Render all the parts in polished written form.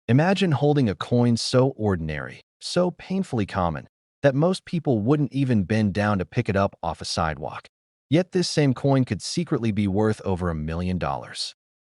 Imagine holding a coin so ordinary, so painfully common, that most people wouldn't even bend down to pick it up off a sidewalk. Yet this same coin could secretly be worth over $1 million.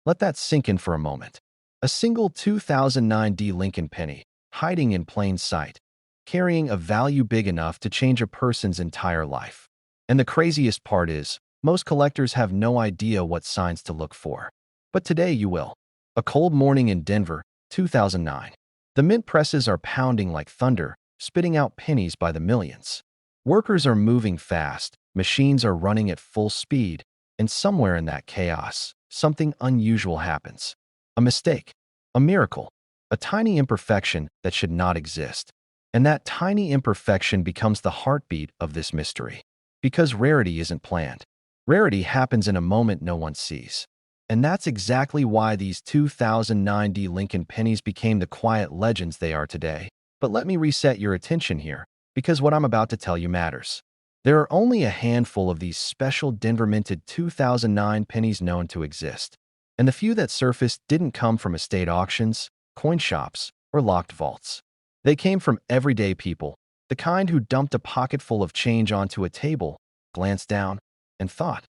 Let that sink in for a moment. A single 2009 D Lincoln penny, hiding in plain sight, carrying a value big enough to change a person's entire life. And the craziest part is, most collectors have no idea what signs to look for. But today you will. A cold morning in Denver, 2009. The mint presses are pounding like thunder, spitting out pennies by the millions. Workers are moving fast, machines are running at full speed, and somewhere in that chaos, something unusual happens. A mistake, a miracle, a tiny imperfection that should not exist. And that tiny imperfection becomes the heartbeat of this mystery. Because rarity isn't planned. Rarity happens in a moment no one sees. And that's exactly why these 2009 D Lincoln pennies became the quiet legends they are today. But let me reset your attention here, because what I'm about to tell you matters. There are only a handful of these special Denver minted 2009 pennies known to exist. And the few that surfaced didn't come from estate auctions, coin shops, or locked vaults. They came from everyday people, the kind who dumped a pocketful of change onto a table, glanced down, and thought,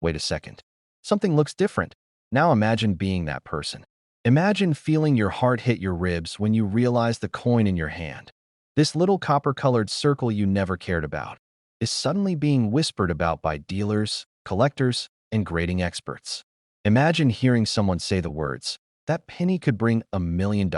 wait a second, something looks different. Now imagine being that person. Imagine feeling your heart hit your ribs when you realize the coin in your hand. This little copper-colored circle you never cared about is suddenly being whispered about by dealers, collectors, and grading experts. Imagine hearing someone say the words, that penny could bring $1 million.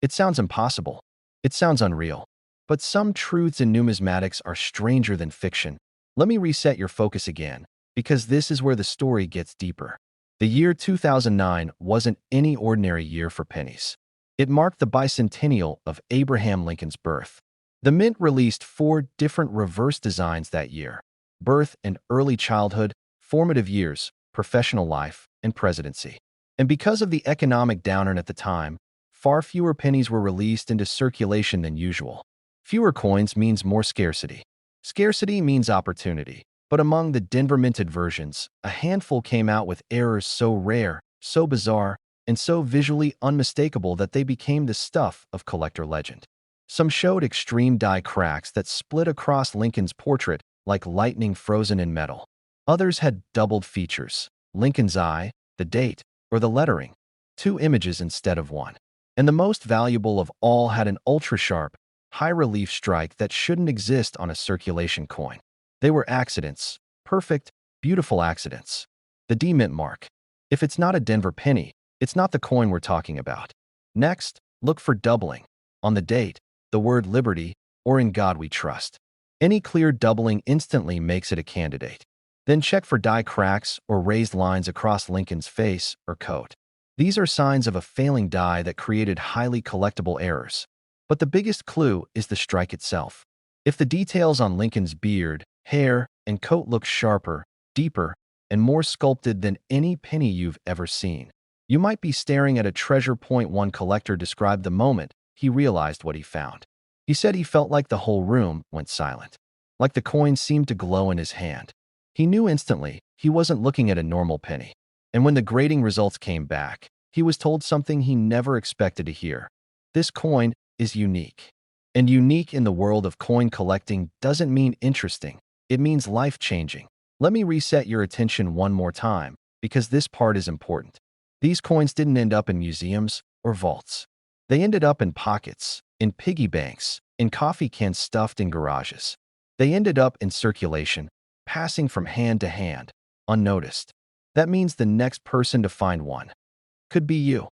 It sounds impossible. It sounds unreal. But some truths in numismatics are stranger than fiction. Let me reset your focus again, because this is where the story gets deeper. The year 2009 wasn't any ordinary year for pennies. It marked the bicentennial of Abraham Lincoln's birth. The mint released 4 different reverse designs that year: birth and early childhood, formative years, professional life, and presidency. And because of the economic downturn at the time, far fewer pennies were released into circulation than usual. Fewer coins means more scarcity. Scarcity means opportunity. But among the Denver minted versions, a handful came out with errors so rare, so bizarre, and so visually unmistakable that they became the stuff of collector legend. Some showed extreme die cracks that split across Lincoln's portrait like lightning frozen in metal. Others had doubled features: Lincoln's eye, the date, or the lettering. 2 images instead of 1. And the most valuable of all had an ultra-sharp, high-relief strike that shouldn't exist on a circulation coin. They were accidents, perfect, beautiful accidents. The D-Mint mark. If it's not a Denver penny, it's not the coin we're talking about. Next, look for doubling. On the date, the word liberty, or in God we trust. Any clear doubling instantly makes it a candidate. Then check for die cracks or raised lines across Lincoln's face or coat. These are signs of a failing die that created highly collectible errors. But the biggest clue is the strike itself. If the details on Lincoln's beard, hair, and coat look sharper, deeper, and more sculpted than any penny you've ever seen, you might be staring at a treasure. One collector described the moment he realized what he found. He said he felt like the whole room went silent, like the coin seemed to glow in his hand. He knew instantly he wasn't looking at a normal penny. And when the grading results came back, he was told something he never expected to hear. This coin is unique. And unique in the world of coin collecting doesn't mean interesting. It means life-changing. Let me reset your attention one more time, because this part is important. These coins didn't end up in museums or vaults. They ended up in pockets, in piggy banks, in coffee cans stuffed in garages. They ended up in circulation, passing from hand to hand, unnoticed. That means the next person to find one could be you.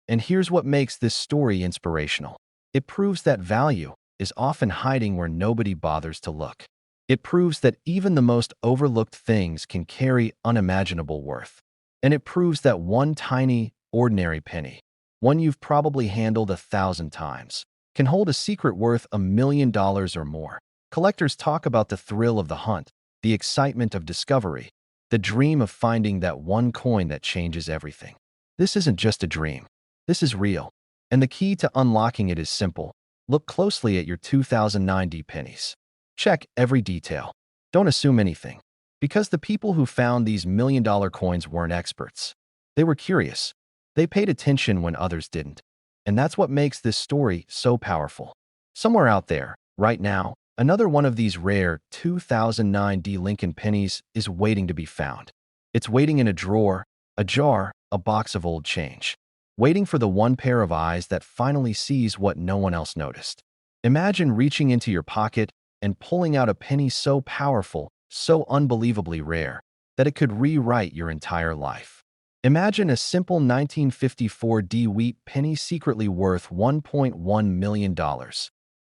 And here's what makes this story inspirational. It proves that value is often hiding where nobody bothers to look. It proves that even the most overlooked things can carry unimaginable worth. And it proves that one tiny, ordinary penny, one you've probably handled 1,000 times, can hold a secret worth $1 million or more. Collectors talk about the thrill of the hunt, the excitement of discovery, the dream of finding that one coin that changes everything. This isn't just a dream. This is real. And the key to unlocking it is simple. Look closely at your 2009 D pennies. Check every detail. Don't assume anything. Because the people who found these million-dollar coins weren't experts. They were curious. They paid attention when others didn't. And that's what makes this story so powerful. Somewhere out there, right now, another one of these rare 2009 D Lincoln pennies is waiting to be found. It's waiting in a drawer, a jar, a box of old change, waiting for the one pair of eyes that finally sees what no one else noticed. Imagine reaching into your pocket and pulling out a penny so powerful, so unbelievably rare, that it could rewrite your entire life. Imagine a simple 1954 D wheat penny secretly worth $1.1 million,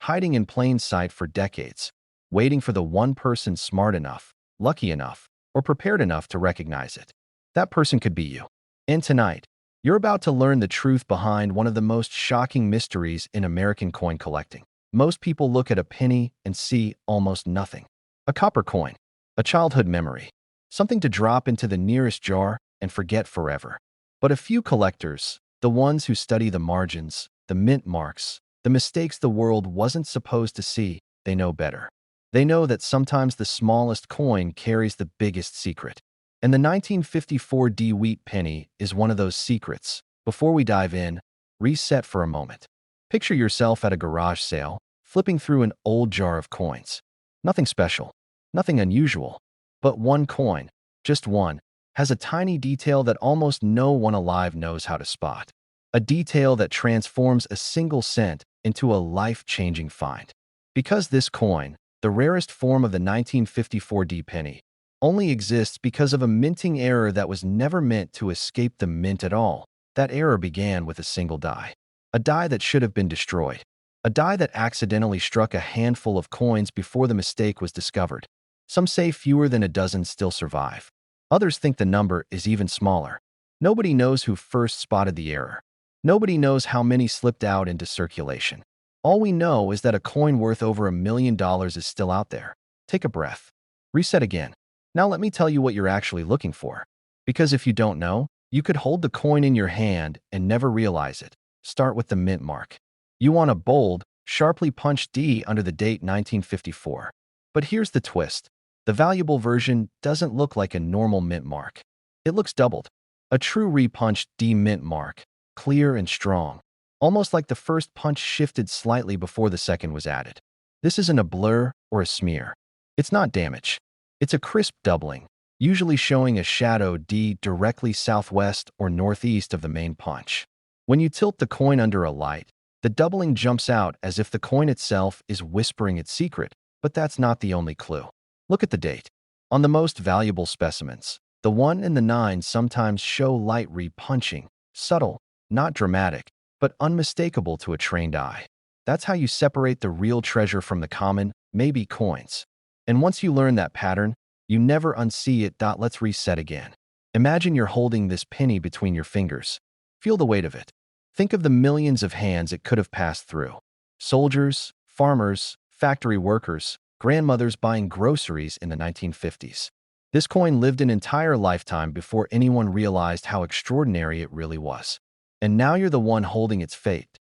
hiding in plain sight for decades, waiting for the one person smart enough, lucky enough, or prepared enough to recognize it. That person could be you. And tonight, you're about to learn the truth behind one of the most shocking mysteries in American coin collecting. Most people look at a penny and see almost nothing. A copper coin, a childhood memory, something to drop into the nearest jar and forget forever. But a few collectors, the ones who study the margins, the mint marks, the mistakes the world wasn't supposed to see, they know better. They know that sometimes the smallest coin carries the biggest secret. And the 1954 D wheat penny is one of those secrets. Before we dive in, reset for a moment. Picture yourself at a garage sale, flipping through an old jar of coins. Nothing special, nothing unusual, but one coin, just one, has a tiny detail that almost no one alive knows how to spot. A detail that transforms a single cent into a life-changing find. Because this coin, the rarest form of the 1954 D penny, only exists because of a minting error that was never meant to escape the mint at all. That error began with a single die. A die that should have been destroyed. A die that accidentally struck a handful of coins before the mistake was discovered. Some say fewer than a dozen still survive. Others think the number is even smaller. Nobody knows who first spotted the error. Nobody knows how many slipped out into circulation. All we know is that a coin worth over $1 million is still out there. Take a breath. Reset again. Now let me tell you what you're actually looking for. Because if you don't know, you could hold the coin in your hand and never realize it. Start with the mint mark. You want a bold, sharply punched D under the date 1954. But here's the twist. The valuable version doesn't look like a normal mint mark. It looks doubled. A true repunched D mint mark, clear and strong, almost like the first punch shifted slightly before the second was added. This isn't a blur or a smear. It's not damage. It's a crisp doubling, usually showing a shadow D directly southwest or northeast of the main punch. When you tilt the coin under a light, the doubling jumps out as if the coin itself is whispering its secret, but that's not the only clue. Look at the date. On the most valuable specimens, the 1 and the 9 sometimes show light repunching, subtle, not dramatic, but unmistakable to a trained eye. That's how you separate the real treasure from the common, maybe coins. And once you learn that pattern, you never unsee it. Let's reset again. Imagine you're holding this penny between your fingers. Feel the weight of it. Think of the millions of hands it could have passed through. Soldiers, farmers, factory workers, grandmothers buying groceries in the 1950s. This coin lived an entire lifetime before anyone realized how extraordinary it really was. And now you're the one holding its fate.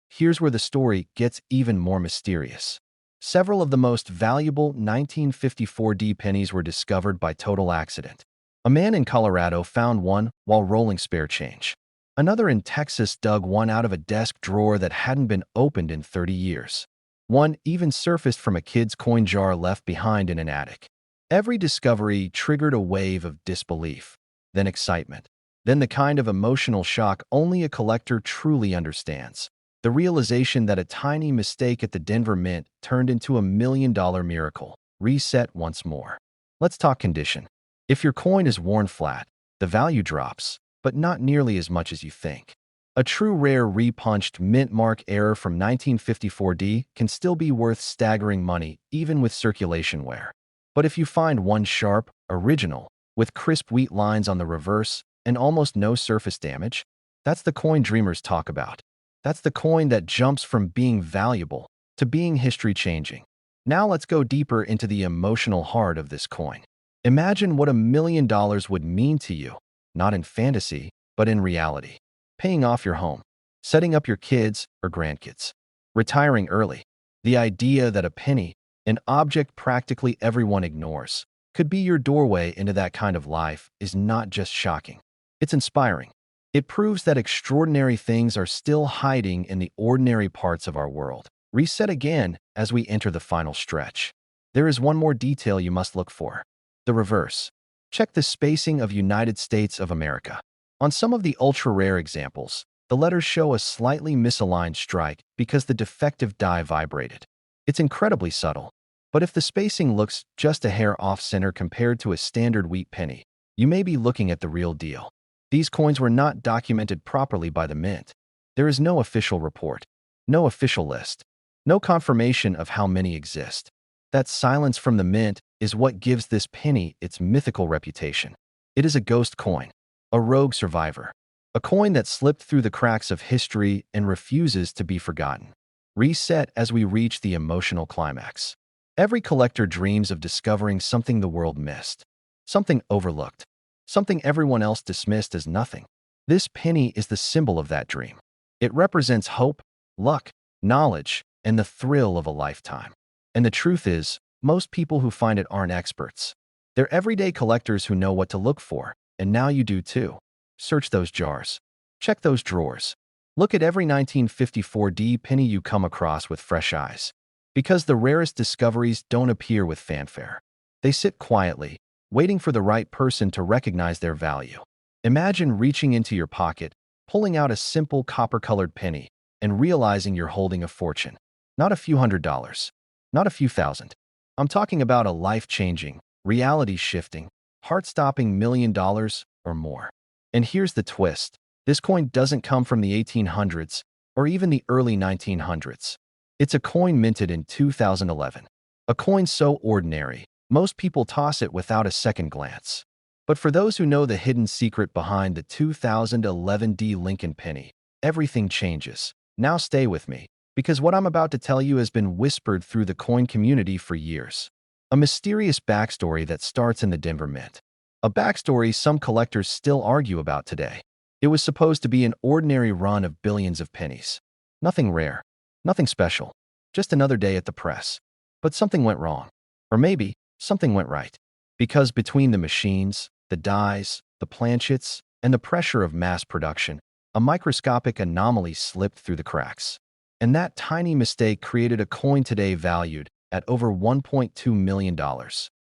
Here's where the story gets even more mysterious. Several of the most valuable 1954 D pennies were discovered by total accident. A man in Colorado found one while rolling spare change. Another in Texas dug one out of a desk drawer that hadn't been opened in 30 years. One even surfaced from a kid's coin jar left behind in an attic. Every discovery triggered a wave of disbelief, then excitement, then the kind of emotional shock only a collector truly understands. The realization that a tiny mistake at the Denver Mint turned into $1 million miracle. Reset once more. Let's talk condition. If your coin is worn flat, the value drops, but not nearly as much as you think. A true rare repunched mint mark error from 1954 D can still be worth staggering money, even with circulation wear. But if you find one sharp, original, with crisp wheat lines on the reverse and almost no surface damage, that's the coin dreamers talk about. That's the coin that jumps from being valuable to being history-changing. Now let's go deeper into the emotional heart of this coin. Imagine what $1 million would mean to you, not in fantasy, but in reality. Paying off your home, setting up your kids or grandkids, retiring early. The idea that a penny, an object practically everyone ignores, could be your doorway into that kind of life is not just shocking. It's inspiring. It proves that extraordinary things are still hiding in the ordinary parts of our world. Reset again as we enter the final stretch. There is one more detail you must look for: the reverse. Check the spacing of United States of America. On some of the ultra-rare examples, the letters show a slightly misaligned strike because the defective die vibrated. It's incredibly subtle, but if the spacing looks just a hair off-center compared to a standard wheat penny, you may be looking at the real deal. These coins were not documented properly by the mint. There is no official report, no official list, no confirmation of how many exist. That silence from the mint is what gives this penny its mythical reputation. It is a ghost coin, a rogue survivor, a coin that slipped through the cracks of history and refuses to be forgotten. Reset as we reach the emotional climax. Every collector dreams of discovering something the world missed, something overlooked, something everyone else dismissed as nothing. This penny is the symbol of that dream. It represents hope, luck, knowledge, and the thrill of a lifetime. And the truth is, most people who find it aren't experts. They're everyday collectors who know what to look for, and now you do too. Search those jars. Check those drawers. Look at every 1954 penny you come across with fresh eyes. Because the rarest discoveries don't appear with fanfare. They sit quietly, waiting for the right person to recognize their value. Imagine reaching into your pocket, pulling out a simple copper-colored penny, and realizing you're holding a fortune. Not a few $100s, not a few thousand. I'm talking about a life-changing, reality-shifting, heart-stopping $1 million or more. And here's the twist. This coin doesn't come from the 1800s or even the early 1900s. It's a coin minted in 2011. A coin so ordinary, most people toss it without a second glance. But for those who know the hidden secret behind the 2011 Lincoln penny, everything changes. Now stay with me, because what I'm about to tell you has been whispered through the coin community for years. A mysterious backstory that starts in the Denver Mint. A backstory some collectors still argue about today. It was supposed to be an ordinary run of billions of pennies. Nothing rare, nothing special, just another day at the press. But something went wrong. Or maybe something went right. Because between the machines, the dies, the planchets, and the pressure of mass production, a microscopic anomaly slipped through the cracks. And that tiny mistake created a coin today valued at over $1.2 million.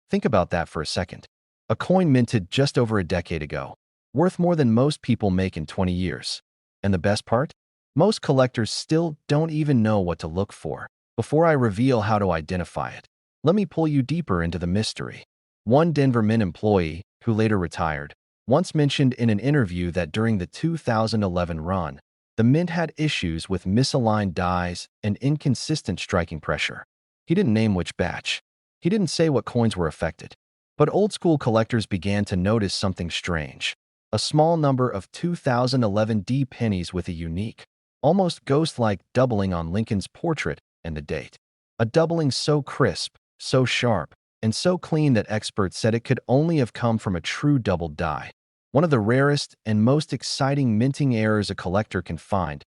Think about that for a second. A coin minted just over a decade ago, worth more than most people make in 20 years. And the best part? Most collectors still don't even know what to look for. Before I reveal how to identify it, let me pull you deeper into the mystery. One Denver Mint employee, who later retired, once mentioned in an interview that during the 2011 run, the mint had issues with misaligned dies and inconsistent striking pressure. He didn't name which batch. He didn't say what coins were affected. But old-school collectors began to notice something strange. A small number of 2011 pennies with a unique, almost ghost-like doubling on Lincoln's portrait and the date. A doubling so crisp, so sharp, and so clean that experts said it could only have come from a true double die. One of the rarest and most exciting minting errors a collector can find.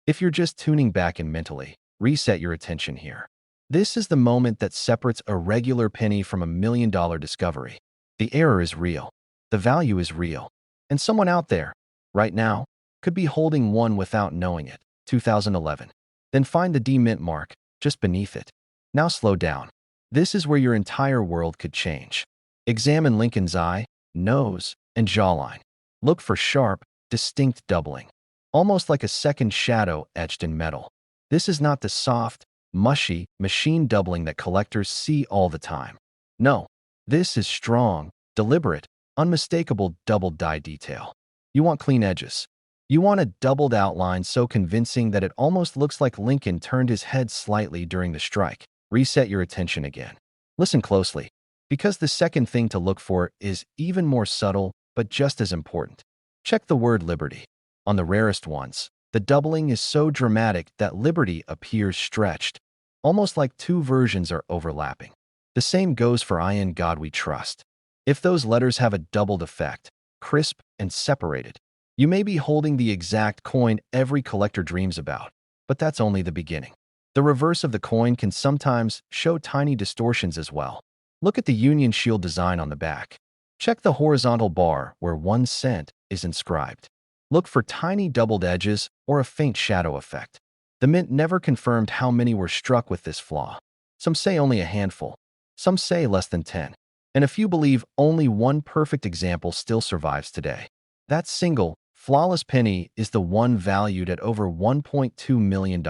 If you're just tuning back in mentally, reset your attention here. This is the moment that separates a regular penny from a $1 million discovery. The error is real. The value is real. And someone out there, right now, could be holding one without knowing it. 2011. Then find the D mint mark just beneath it. Now slow down. This is where your entire world could change. Examine Lincoln's eye, nose, and jawline. Look for sharp, distinct doubling, almost like a second shadow etched in metal. This is not the soft, mushy, machine doubling that collectors see all the time. No, this is strong, deliberate, unmistakable double die detail. You want clean edges. You want a doubled outline so convincing that it almost looks like Lincoln turned his head slightly during the strike. Reset your attention again. Listen closely, because the second thing to look for is even more subtle, but just as important. Check the word liberty. On the rarest ones, the doubling is so dramatic that liberty appears stretched, almost like two versions are overlapping. The same goes for In God We Trust. If those letters have a doubled effect, crisp and separated, you may be holding the exact coin every collector dreams about, but that's only the beginning. The reverse of the coin can sometimes show tiny distortions as well. Look at the Union Shield design on the back. Check the horizontal bar where 1 cent is inscribed. Look for tiny doubled edges or a faint shadow effect. The mint never confirmed how many were struck with this flaw. Some say only a handful. Some say less than 10. And a few believe only one perfect example still survives today. That single, flawless penny is the one valued at over $1.2 million.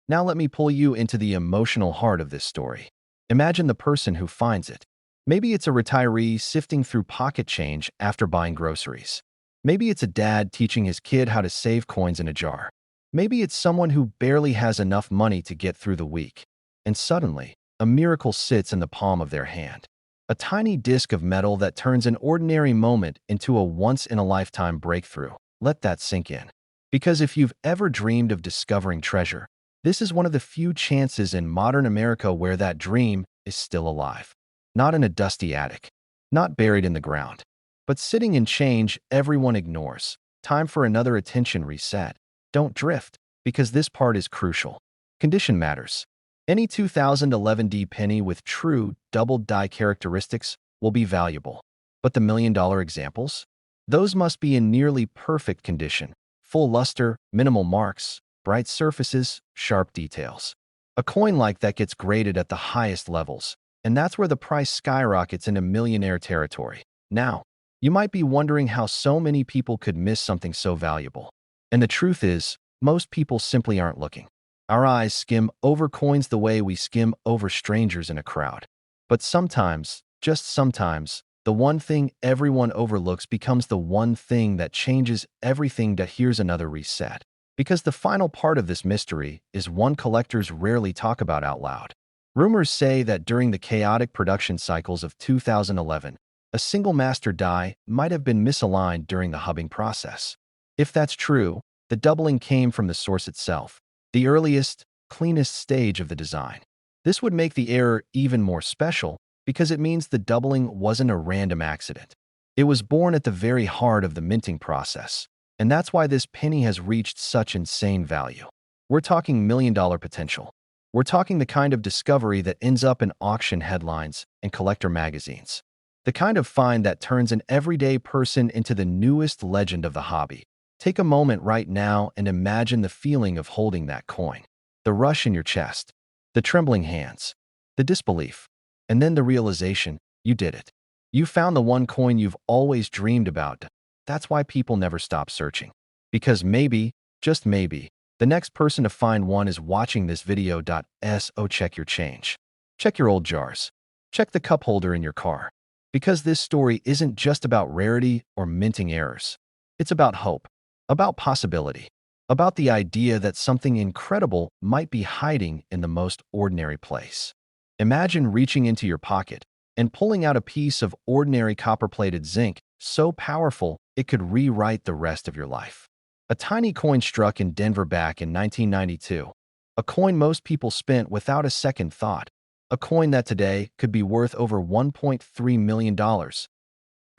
Now let me pull you into the emotional heart of this story. Imagine the person who finds it. Maybe it's a retiree sifting through pocket change after buying groceries. Maybe it's a dad teaching his kid how to save coins in a jar. Maybe it's someone who barely has enough money to get through the week. And suddenly, a miracle sits in the palm of their hand. A tiny disc of metal that turns an ordinary moment into a once-in-a-lifetime breakthrough. Let that sink in. Because if you've ever dreamed of discovering treasure, this is one of the few chances in modern America where that dream is still alive. Not in a dusty attic, not buried in the ground, but sitting in change everyone ignores. Time for another attention reset. Don't drift, because this part is crucial. Condition matters. Any 2011 penny with true doubled die characteristics will be valuable. But the million-dollar examples? Those must be in nearly perfect condition. Full luster, minimal marks, bright surfaces, sharp details. A coin like that gets graded at the highest levels, and that's where the price skyrockets into millionaire territory. Now, you might be wondering how so many people could miss something so valuable. And the truth is, most people simply aren't looking. Our eyes skim over coins the way we skim over strangers in a crowd. But sometimes, just sometimes, the one thing everyone overlooks becomes the one thing that changes everything. That here's another reset. Because the final part of this mystery is one collectors rarely talk about out loud. Rumors say that during the chaotic production cycles of 2011, a single master die might have been misaligned during the hubbing process. If that's true, the doubling came from the source itself, the earliest, cleanest stage of the design. This would make the error even more special because it means the doubling wasn't a random accident. It was born at the very heart of the minting process, and that's why this penny has reached such insane value. We're talking million-dollar potential. We're talking the kind of discovery that ends up in auction headlines and collector magazines. The kind of find that turns an everyday person into the newest legend of the hobby. Take a moment right now and imagine the feeling of holding that coin. The rush in your chest, the trembling hands, the disbelief, and then the realization, you did it. You found the one coin you've always dreamed about. That's why people never stop searching. Because maybe, just maybe, the next person to find one is watching this video. So check your change. Check your old jars. Check the cup holder in your car. Because this story isn't just about rarity or minting errors. It's about hope, about possibility, about the idea that something incredible might be hiding in the most ordinary place. Imagine reaching into your pocket and pulling out a piece of ordinary copper-plated zinc so powerful it could rewrite the rest of your life. A tiny coin struck in Denver back in 1992. A coin most people spent without a second thought. A coin that today could be worth over $1.3 million.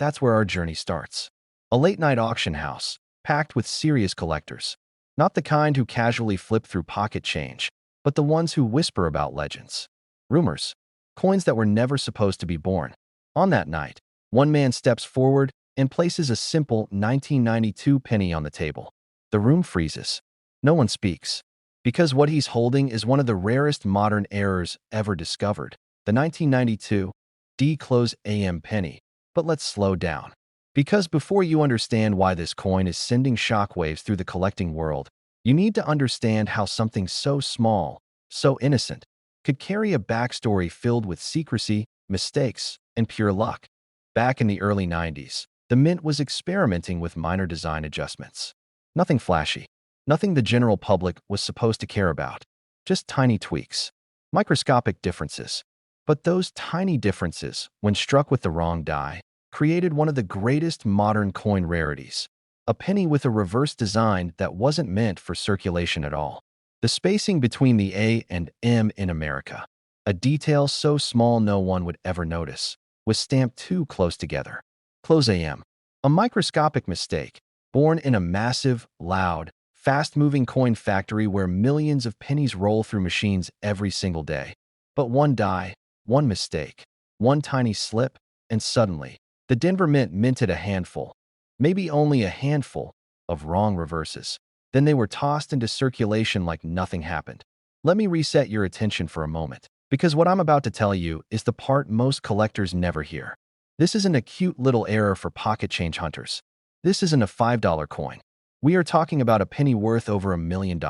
That's where our journey starts. A late-night auction house, packed with serious collectors. Not the kind who casually flip through pocket change, but the ones who whisper about legends. Rumors. Coins that were never supposed to be born. On that night, one man steps forward and places a simple 1992 penny on the table. The room freezes. No one speaks. Because what he's holding is one of the rarest modern errors ever discovered. The 1992 D-Close AM penny. But let's slow down. Because before you understand why this coin is sending shockwaves through the collecting world, you need to understand how something so small, so innocent, could carry a backstory filled with secrecy, mistakes, and pure luck. Back in the early 90s, the Mint was experimenting with minor design adjustments. Nothing flashy, nothing the general public was supposed to care about. Just tiny tweaks, microscopic differences. But those tiny differences, when struck with the wrong die, created one of the greatest modern coin rarities. A penny with a reverse design that wasn't meant for circulation at all. The spacing between the A and M in America, a detail so small no one would ever notice, was stamped too close together. Close AM. A microscopic mistake, born in a massive, loud, fast-moving coin factory where millions of pennies roll through machines every single day. But one die, one mistake, one tiny slip, and suddenly, the Denver Mint minted a handful, maybe only a handful, of wrong reverses. Then they were tossed into circulation like nothing happened. Let me reset your attention for a moment, because what I'm about to tell you is the part most collectors never hear. This isn't a cute little error for pocket change hunters. This isn't a $5 coin. We are talking about a penny worth over $1 million.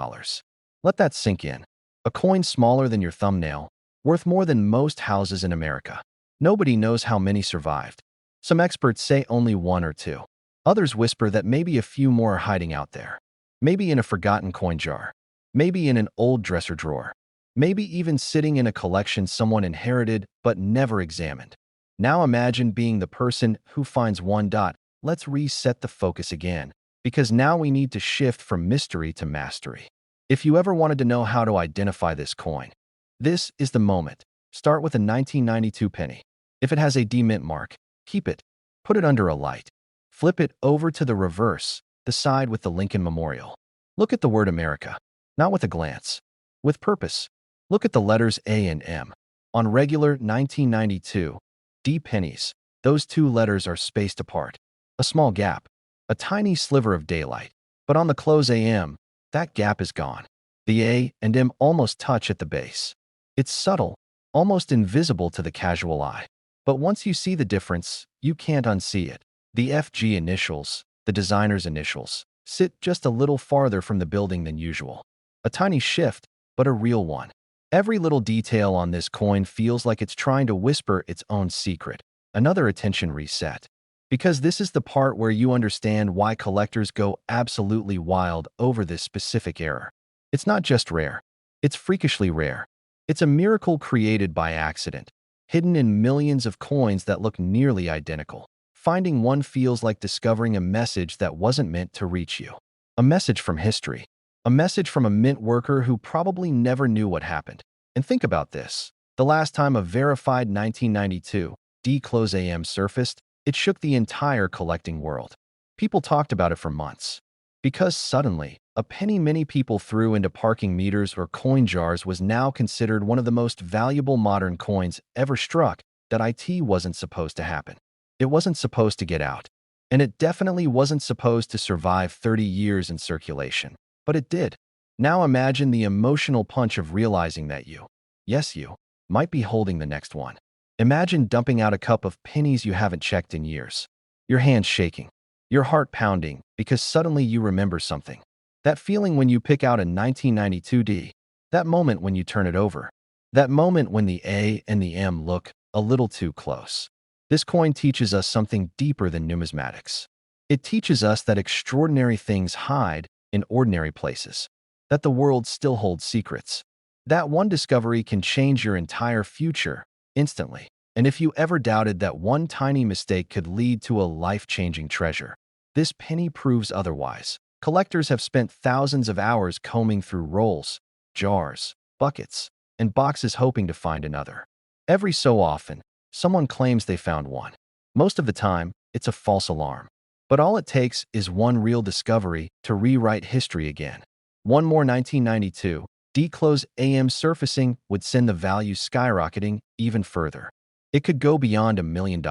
Let that sink in. A coin smaller than your thumbnail, worth more than most houses in America. Nobody knows how many survived. Some experts say only one or two. Others whisper that maybe a few more are hiding out there. Maybe in a forgotten coin jar. Maybe in an old dresser drawer. Maybe even sitting in a collection someone inherited but never examined. Now imagine being the person who finds one dot. Let's reset the focus again, because now we need to shift from mystery to mastery. If you ever wanted to know how to identify this coin, this is the moment. Start with a 1992 penny. If it has a D-mint mark, keep it. Put it under a light. Flip it over to the reverse, the side with the Lincoln Memorial. Look at the word America, not with a glance, with purpose. Look at the letters A and M. On regular 1992 D pennies, those two letters are spaced apart. A small gap, a tiny sliver of daylight. But on the close AM, that gap is gone. The A and M almost touch at the base. It's subtle, almost invisible to the casual eye. But once you see the difference, you can't unsee it. The FG initials, the designer's initials, sit just a little farther from the building than usual. A tiny shift, but a real one. Every little detail on this coin feels like it's trying to whisper its own secret. Another attention reset. Because this is the part where you understand why collectors go absolutely wild over this specific error. It's not just rare. It's freakishly rare. It's a miracle created by accident, hidden in millions of coins that look nearly identical. Finding one feels like discovering a message that wasn't meant to reach you. A message from history. A message from a mint worker who probably never knew what happened. And think about this. The last time a verified 1992 D-Close AM surfaced, it shook the entire collecting world. People talked about it for months. Because suddenly, a penny many people threw into parking meters or coin jars was now considered one of the most valuable modern coins ever struck. That IT wasn't supposed to happen. It wasn't supposed to get out. And it definitely wasn't supposed to survive 30 years in circulation. But it did. Now imagine the emotional punch of realizing that you, yes you, might be holding the next one. Imagine dumping out a cup of pennies you haven't checked in years. Your hands shaking, your heart pounding because suddenly you remember something. That feeling when you pick out a 1992 D, that moment when you turn it over, that moment when the A and the M look a little too close. This coin teaches us something deeper than numismatics. It teaches us that extraordinary things hide in ordinary places, that the world still holds secrets. That one discovery can change your entire future instantly. And if you ever doubted that one tiny mistake could lead to a life-changing treasure, this penny proves otherwise. Collectors have spent thousands of hours combing through rolls, jars, buckets, and boxes hoping to find another. Every so often, someone claims they found one. Most of the time, it's a false alarm. But all it takes is one real discovery to rewrite history again. One more 1992 D-Close AM surfacing would send the value skyrocketing even further. It could go beyond $1 million.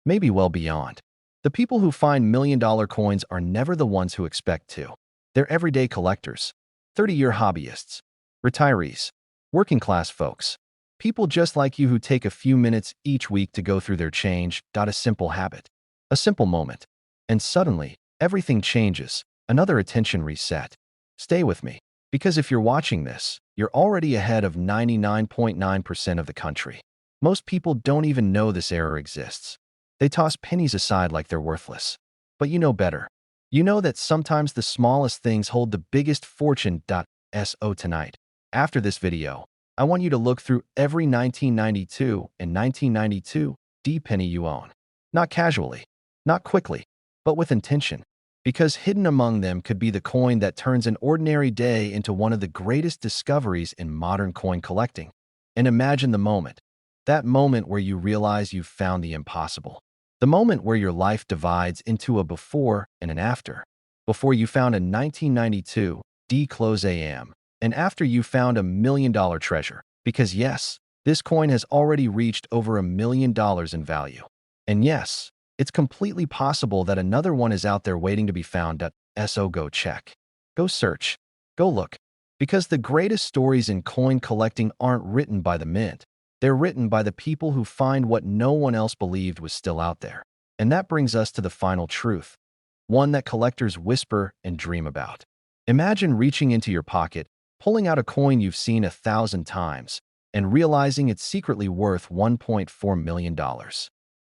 Maybe well beyond. The people who find million-dollar coins are never the ones who expect to. They're everyday collectors, 30-year hobbyists, retirees, working-class folks. People just like you who take a few minutes each week to go through their change. A simple habit. A simple moment. And suddenly, everything changes. Another attention reset. Stay with me, because if you're watching this, you're already ahead of 99.9% of the country. Most people don't even know this error exists. They toss pennies aside like they're worthless. But you know better. You know that sometimes the smallest things hold the biggest fortune. So tonight, after this video, I want you to look through every 1992 and 1992 D penny you own. Not casually, not quickly, but with intention. Because hidden among them could be the coin that turns an ordinary day into one of the greatest discoveries in modern coin collecting. And imagine the moment. That moment where you realize you've found the impossible. The moment where your life divides into a before and an after. Before you found a 1992 D-Close AM, and after you found $1 million treasure. Because yes, this coin has already reached over $1 million in value. And yes, it's completely possible that another one is out there waiting to be found. So go check. Go search. Go look. Because the greatest stories in coin collecting aren't written by the mint. They're written by the people who find what no one else believed was still out there. And that brings us to the final truth, one that collectors whisper and dream about. Imagine reaching into your pocket, pulling out a coin you've seen 1,000 times, and realizing it's secretly worth $1.4 million.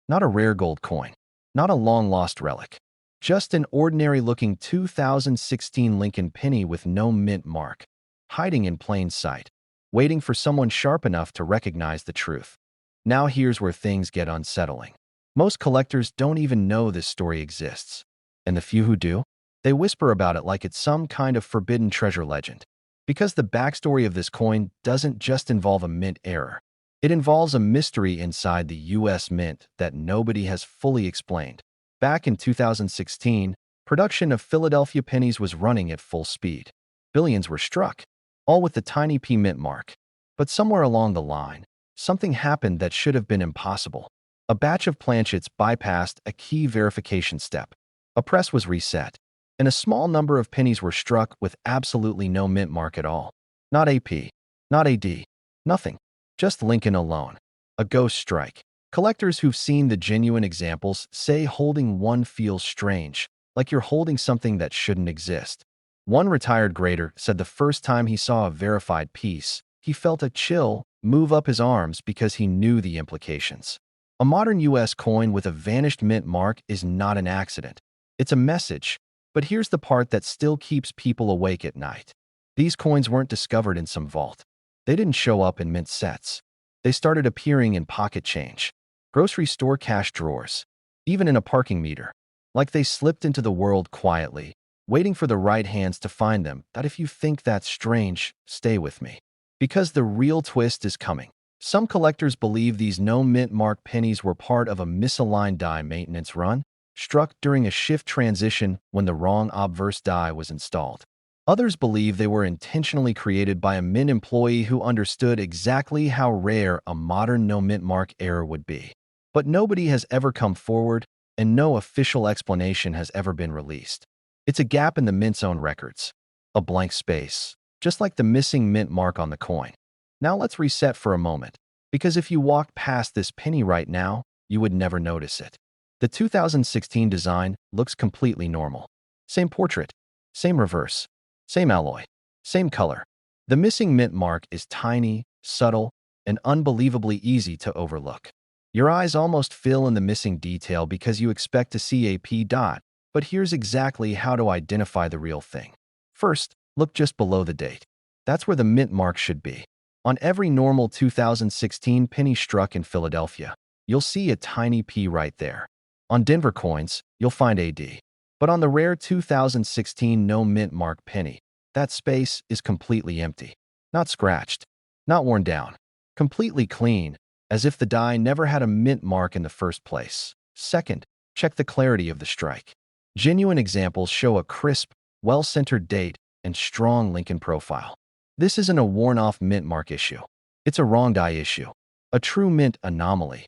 Not a rare gold coin, not a long-lost relic, just an ordinary-looking 2016 Lincoln penny with no mint mark, hiding in plain sight, waiting for someone sharp enough to recognize the truth. Now here's where things get unsettling. Most collectors don't even know this story exists. And the few who do, they whisper about it like it's some kind of forbidden treasure legend. Because the backstory of this coin doesn't just involve a mint error. It involves a mystery inside the US Mint that nobody has fully explained. Back in 2016, production of Philadelphia pennies was running at full speed. Billions were struck, all with the tiny P mint mark. But somewhere along the line, something happened that should have been impossible. A batch of planchets bypassed a key verification step. A press was reset, and a small number of pennies were struck with absolutely no mint mark at all. Not AP, not AD, nothing. Just Lincoln alone. A ghost strike. Collectors who've seen the genuine examples say holding one feels strange, like you're holding something that shouldn't exist. One retired grader said the first time he saw a verified piece, he felt a chill move up his arms because he knew the implications. A modern US coin with a vanished mint mark is not an accident. It's a message, but here's the part that still keeps people awake at night. These coins weren't discovered in some vault. They didn't show up in mint sets. They started appearing in pocket change, grocery store cash drawers, even in a parking meter. Like they slipped into the world quietly, waiting for the right hands to find them. That if you think that's strange, stay with me. Because the real twist is coming. Some collectors believe these no mint mark pennies were part of a misaligned die maintenance run, struck during a shift transition when the wrong obverse die was installed. Others believe they were intentionally created by a mint employee who understood exactly how rare a modern no mint mark error would be. But nobody has ever come forward, and no official explanation has ever been released. It's a gap in the mint's own records, a blank space, just like the missing mint mark on the coin. Now let's reset for a moment, because if you walked past this penny right now, you would never notice it. The 2016 design looks completely normal. Same portrait, same reverse, same alloy, same color. The missing mint mark is tiny, subtle, and unbelievably easy to overlook. Your eyes almost fill in the missing detail because you expect to see a P dot, but here's exactly how to identify the real thing. First, look just below the date. That's where the mint mark should be. On every normal 2016 penny struck in Philadelphia, you'll see a tiny P right there. On Denver coins, you'll find AD. But on the rare 2016 no mint mark penny, that space is completely empty. Not scratched, not worn down. Completely clean, as if the die never had a mint mark in the first place. Second, check the clarity of the strike. Genuine examples show a crisp, well-centered date and strong Lincoln profile. This isn't a worn-off mint mark issue. It's a wrong die issue, a true mint anomaly.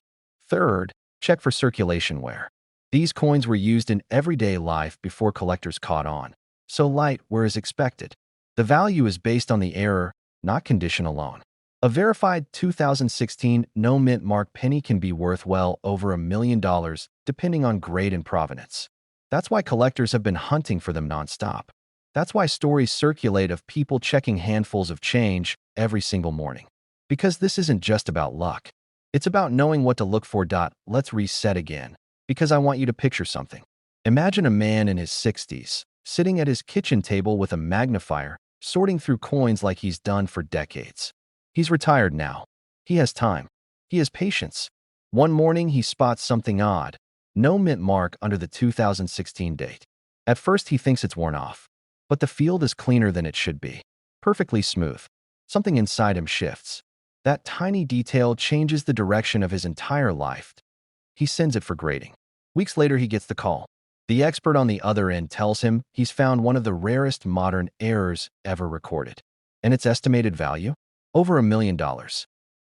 Third, check for circulation wear. These coins were used in everyday life before collectors caught on, so light wear is expected. The value is based on the error, not condition alone. A verified 2016 no mint mark penny can be worth well over $1 million, depending on grade and provenance. That's why collectors have been hunting for them nonstop. That's why stories circulate of people checking handfuls of change every single morning. Because this isn't just about luck. It's about knowing what to look for. Let's reset again, because I want you to picture something. Imagine a man in his 60s, sitting at his kitchen table with a magnifier, sorting through coins like he's done for decades. He's retired now. He has time. He has patience. One morning, he spots something odd. No mint mark under the 2016 date. At first, he thinks it's worn off. But the field is cleaner than it should be. Perfectly smooth. Something inside him shifts. That tiny detail changes the direction of his entire life. He sends it for grading. Weeks later, he gets the call. The expert on the other end tells him he's found one of the rarest modern errors ever recorded. And its estimated value? Over $1 million.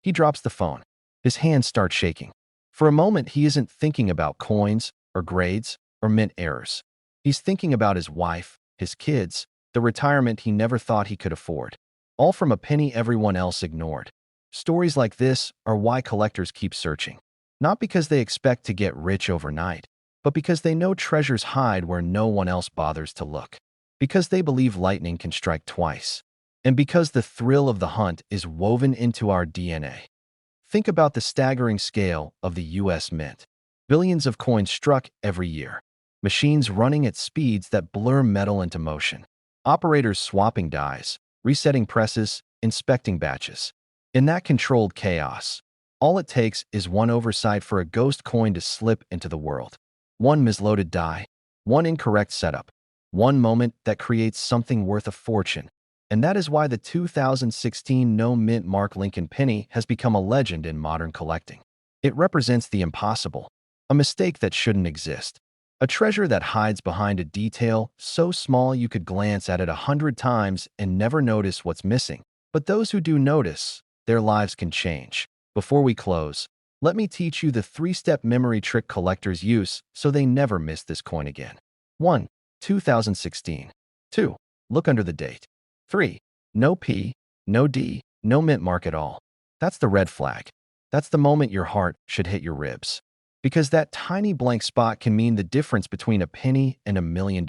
He drops the phone. His hands start shaking. For a moment, he isn't thinking about coins or grades or mint errors. He's thinking about his wife, his kids, the retirement he never thought he could afford. All from a penny everyone else ignored. Stories like this are why collectors keep searching. Not because they expect to get rich overnight, but because they know treasures hide where no one else bothers to look. Because they believe lightning can strike twice. And because the thrill of the hunt is woven into our DNA. Think about the staggering scale of the US Mint. Billions of coins struck every year. Machines running at speeds that blur metal into motion. Operators swapping dies, resetting presses, inspecting batches. In that controlled chaos, all it takes is one oversight for a ghost coin to slip into the world. One misloaded die, one incorrect setup, one moment that creates something worth a fortune. And that is why the 2016 no-mint Mark Lincoln penny has become a legend in modern collecting. It represents the impossible, a mistake that shouldn't exist, a treasure that hides behind a detail so small you could glance at it 100 times and never notice what's missing. But those who do notice, their lives can change. Before we close, let me teach you the 3-step memory trick collectors use so they never miss this coin again. 1. 2016. 2. Look under the date. 3. No P, no D, no mint mark at all. That's the red flag. That's the moment your heart should hit your ribs. Because that tiny blank spot can mean the difference between a penny and $1 million.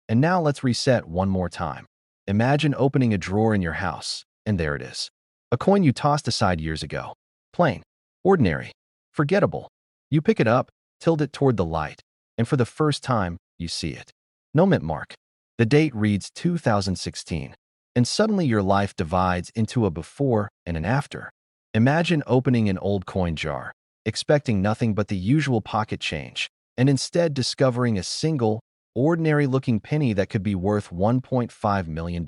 And now let's reset one more time. Imagine opening a drawer in your house, and there it is. A coin you tossed aside years ago. Plain, ordinary, forgettable. You pick it up, tilt it toward the light, and for the first time, you see it. No mint mark. The date reads 2016. And suddenly your life divides into a before and an after. Imagine opening an old coin jar, expecting nothing but the usual pocket change, and instead discovering a single, ordinary-looking penny that could be worth $1.5 million.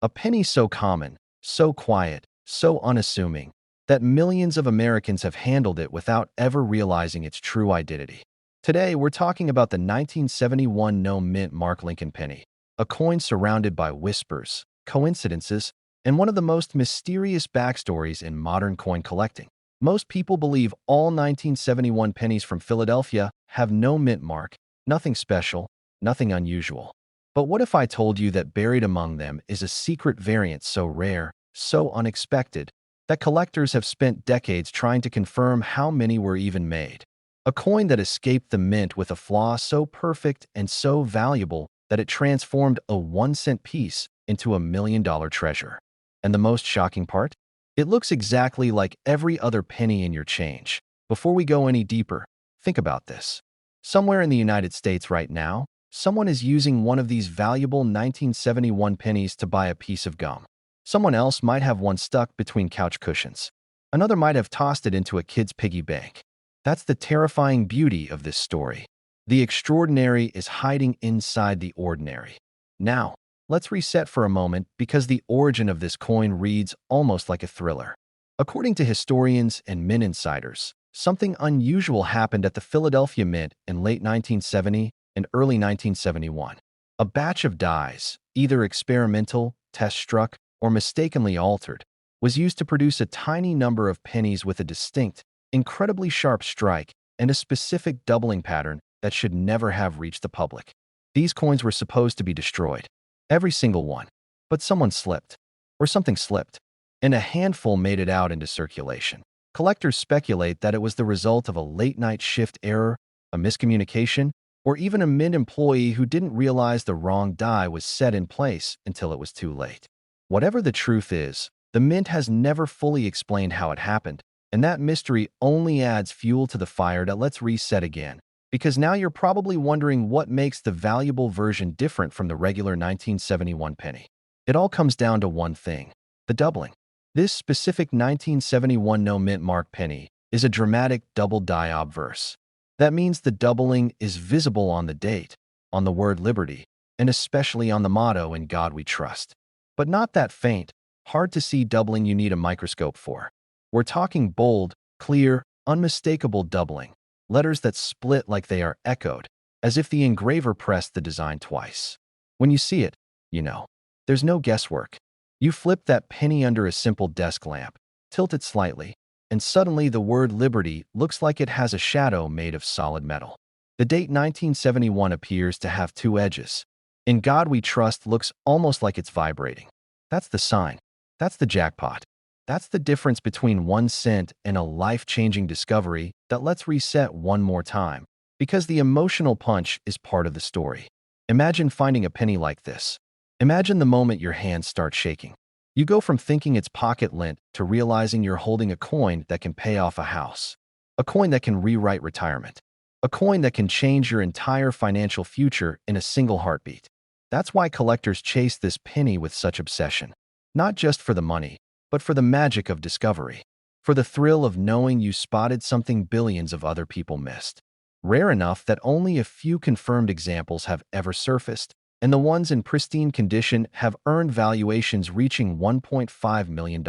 A penny so common, so quiet, so unassuming, that millions of Americans have handled it without ever realizing its true identity. Today, we're talking about the 1971 no-mint Mark Lincoln penny, a coin surrounded by whispers, coincidences, and one of the most mysterious backstories in modern coin collecting. Most people believe all 1971 pennies from Philadelphia have no mint mark, nothing special, nothing unusual. But what if I told you that buried among them is a secret variant so rare, so unexpected, that collectors have spent decades trying to confirm how many were even made? A coin that escaped the mint with a flaw so perfect and so valuable that it transformed a 1-cent piece into $1 million treasure. And the most shocking part? It looks exactly like every other penny in your change. Before we go any deeper, think about this. Somewhere in the United States right now, someone is using one of these valuable 1971 pennies to buy a piece of gum. Someone else might have one stuck between couch cushions. Another might have tossed it into a kid's piggy bank. That's the terrifying beauty of this story. The extraordinary is hiding inside the ordinary. Now, let's reset for a moment because the origin of this coin reads almost like a thriller. According to historians and mint insiders, something unusual happened at the Philadelphia Mint in late 1970 and early 1971. A batch of dies, either experimental, test-struck, or mistakenly altered, was used to produce a tiny number of pennies with a distinct, incredibly sharp strike and a specific doubling pattern that should never have reached the public. These coins were supposed to be destroyed. Every single one. But someone slipped. Or something slipped. And a handful made it out into circulation. Collectors speculate that it was the result of a late-night shift error, a miscommunication, or even a mint employee who didn't realize the wrong die was set in place until it was too late. Whatever the truth is, the mint has never fully explained how it happened, and that mystery only adds fuel to the fire that lets reset again. Because now you're probably wondering what makes the valuable version different from the regular 1971 penny. It all comes down to one thing: the doubling. This specific 1971 no-mint mark penny is a dramatic double die obverse. That means the doubling is visible on the date, on the word liberty, and especially on the motto "In God We Trust." But not that faint, hard-to-see doubling you need a microscope for. We're talking bold, clear, unmistakable doubling. Letters that split like they are echoed, as if the engraver pressed the design twice. When you see it, you know. There's no guesswork. You flip that penny under a simple desk lamp, tilt it slightly, and suddenly the word liberty looks like it has a shadow made of solid metal. The date 1971 appears to have two edges, "In God We Trust" looks almost like it's vibrating. That's the sign. That's the jackpot. That's the difference between 1 cent and a life-changing discovery that lets reset one more time, because the emotional punch is part of the story. Imagine finding a penny like this. Imagine the moment your hands start shaking. You go from thinking it's pocket lint to realizing you're holding a coin that can pay off a house, a coin that can rewrite retirement, a coin that can change your entire financial future in a single heartbeat. That's why collectors chase this penny with such obsession. Not just for the money, but for the magic of discovery. For the thrill of knowing you spotted something billions of other people missed. Rare enough that only a few confirmed examples have ever surfaced, and the ones in pristine condition have earned valuations reaching $1.5 million.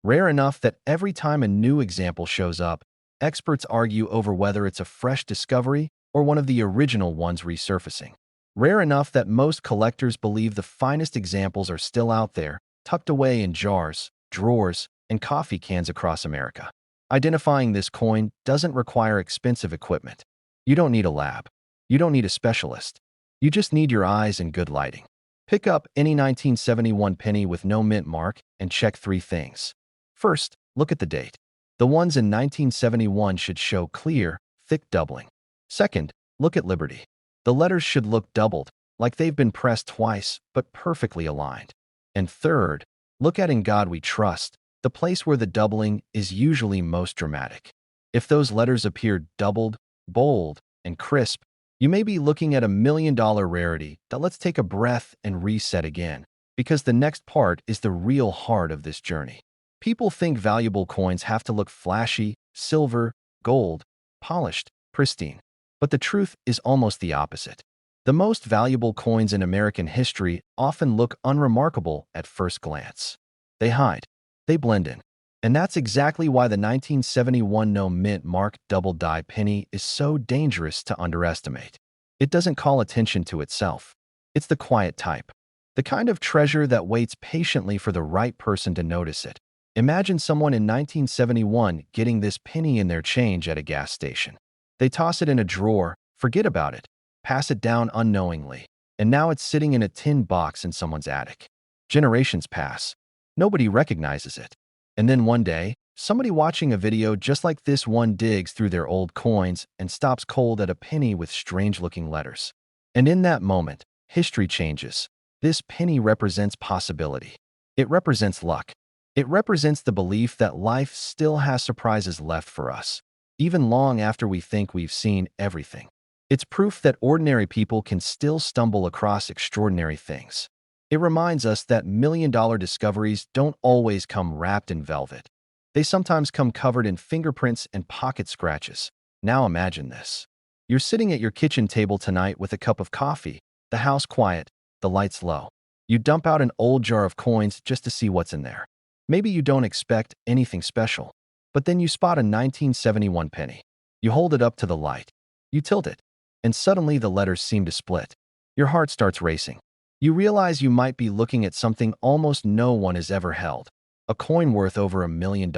Rare enough that every time a new example shows up, experts argue over whether it's a fresh discovery or one of the original ones resurfacing. Rare enough that most collectors believe the finest examples are still out there, tucked away in jars, drawers, and coffee cans across America. Identifying this coin doesn't require expensive equipment. You don't need a lab. You don't need a specialist. You just need your eyes and good lighting. Pick up any 1971 penny with no mint mark and check 3 things. First, look at the date. The ones in 1971 should show clear, thick doubling. Second, look at Liberty. The letters should look doubled, like they've been pressed twice, but perfectly aligned. And third, look at In God We Trust, the place where the doubling is usually most dramatic. If those letters appear doubled, bold, and crisp, you may be looking at a $1 million rarity that lets take a breath and reset again, because the next part is the real heart of this journey. People think valuable coins have to look flashy, silver, gold, polished, pristine. But the truth is almost the opposite. The most valuable coins in American history often look unremarkable at first glance. They hide. They blend in. And that's exactly why the 1971 no mint mark double die penny is so dangerous to underestimate. It doesn't call attention to itself. It's the quiet type. The kind of treasure that waits patiently for the right person to notice it. Imagine someone in 1971 getting this penny in their change at a gas station. They toss it in a drawer, forget about it, pass it down unknowingly, and now it's sitting in a tin box in someone's attic. Generations pass. Nobody recognizes it. And then one day, somebody watching a video just like this one digs through their old coins and stops cold at a penny with strange-looking letters. And in that moment, history changes. This penny represents possibility. It represents luck. It represents the belief that life still has surprises left for us, even long after we think we've seen everything. It's proof that ordinary people can still stumble across extraordinary things. It reminds us that million-dollar discoveries don't always come wrapped in velvet. They sometimes come covered in fingerprints and pocket scratches. Now imagine this. You're sitting at your kitchen table tonight with a cup of coffee, the house quiet, the lights low. You dump out an old jar of coins just to see what's in there. Maybe you don't expect anything special, but then you spot a 1971 penny. You hold it up to the light. You tilt it, and suddenly the letters seem to split. Your heart starts racing. You realize you might be looking at something almost no one has ever held, a coin worth over $1 million.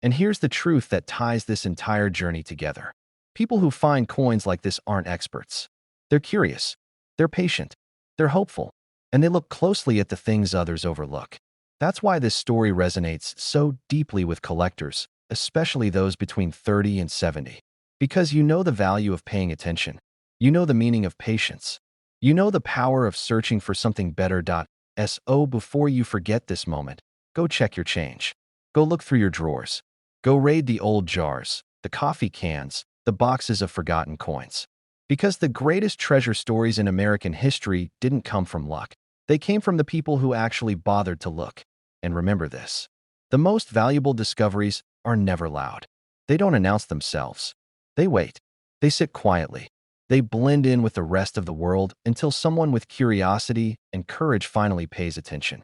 And here's the truth that ties this entire journey together. People who find coins like this aren't experts. They're curious, they're patient, they're hopeful, and they look closely at the things others overlook. That's why this story resonates so deeply with collectors, especially those between 30 and 70. Because you know the value of paying attention. You know the meaning of patience. You know the power of searching for something better. So before you forget this moment, go check your change. Go look through your drawers. Go raid the old jars, the coffee cans, the boxes of forgotten coins. Because the greatest treasure stories in American history didn't come from luck. They came from the people who actually bothered to look. And remember this. The most valuable discoveries are never loud. They don't announce themselves. They wait. They sit quietly. They blend in with the rest of the world until someone with curiosity and courage finally pays attention.